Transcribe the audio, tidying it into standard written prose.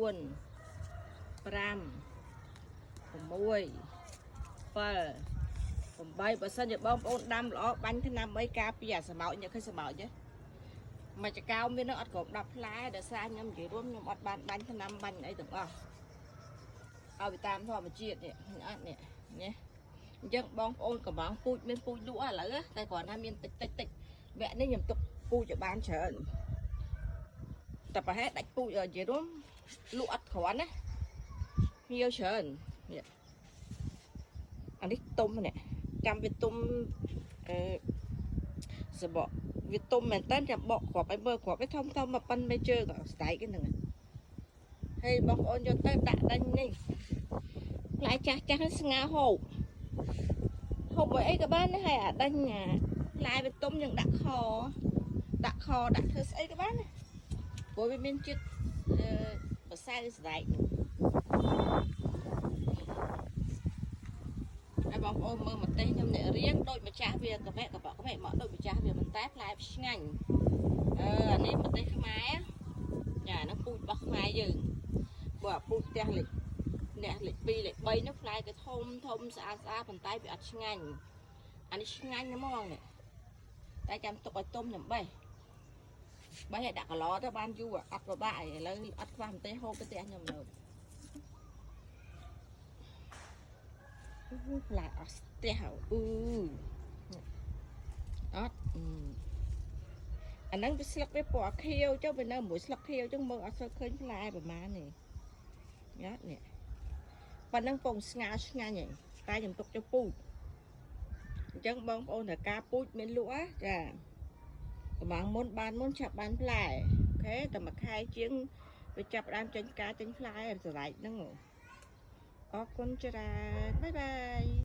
8 បើសិនជាបងប្អូនដាំល្អបាញ់ថ្នាំអីការពារអាសម្បោចញ៉ឹកឃើញសម្បោចទេមកចកោមាននឹងអត់គ្រប់10ផ្លែដោយសារខ្ញុំនិយាយរួមខ្ញុំអត់បានបាញ់ថ្នាំបាញ់អីទាំងអស់ឲ្យតាមធម្មជាតិនេះអត់នេះណាអញ្ចឹងបងប្អូនកំងពូជមានពូជលក់ឥឡូវតែគ្រាន់តែមានតិចវគ្គនេះខ្ញុំទុកពូជឲ្យបានច្រើនតែប្រហែលដាច់ពូជនិយាយរួមលក់អត់គ្រាន់ណាភ្ញៀវច្រើននេះអានេះទុំនេះចាំវាទុំសបកវាទុំមែនតើចាំបកគ្រាប់ឲ្យមើលគ្រាប់វាធំមកប៉ិនមេជើងស្ដែកហ្នឹងហើយបងប្អូនយកទៅដាក់ដេញនេះផ្លែចាស់ស្ងោហូបឲ្យអីក៏បានដែរហើយអាដេញផ្លែវាទុំយើងដាក់ខដាក់ធ្វើស្អីក៏បានដែរព្រោះវាមានជាតិប្រសើរស្ដែកហើយបងប្អូនមើលម្ទេសខ្ញុំអ្នករៀងដូចម្ចាស់វាកវែកមកដូចម្ចាស់វាមិនតែផ្លែឆ្ងាញ់អានេះម្ទេសខ្មែរចាហ្នឹងពូជរបស់ខ្មែរយើងបើពូជផ្ទះលេខ2លេខ3នោះផ្លែគេធំស្អាតប៉ុន្តែវាអត់ឆ្ងាញ់អានេះឆ្ងាញ់ហ្មងនេះតែចាំទុកឲ្យទុំចាំបេះឲ្យដាក់កន្លទៅបានយូរអត់ពិបាកឥឡូវអត់ខ្វះម្ទេសហូបទៅផ្ទះខ្ញុំនៅផ្លែអស់ផ្ទះអត់អាហ្នឹងវាស្លឹកវាពណ៌ខៀវចុះវានៅមួយស្លឹកខៀវចឹងមើលអត់សូវឃើញផ្លែប្រហែលនេះញ៉ាត់នេះប៉ុណ្ណឹងពងស្ងោឆ្ងាញ់ហើយតែខ្ញុំទុកចុះពូជអញ្ចឹងបងប្អូនត្រូវការពូជមានលក់ចាកំងមុនចាប់បានផ្លែអូខេតែមួយខែជាងវាចាប់ដើមចេញផ្លែស្រឡៃហ្នឹងអរគុណច្រើនបាយបាយ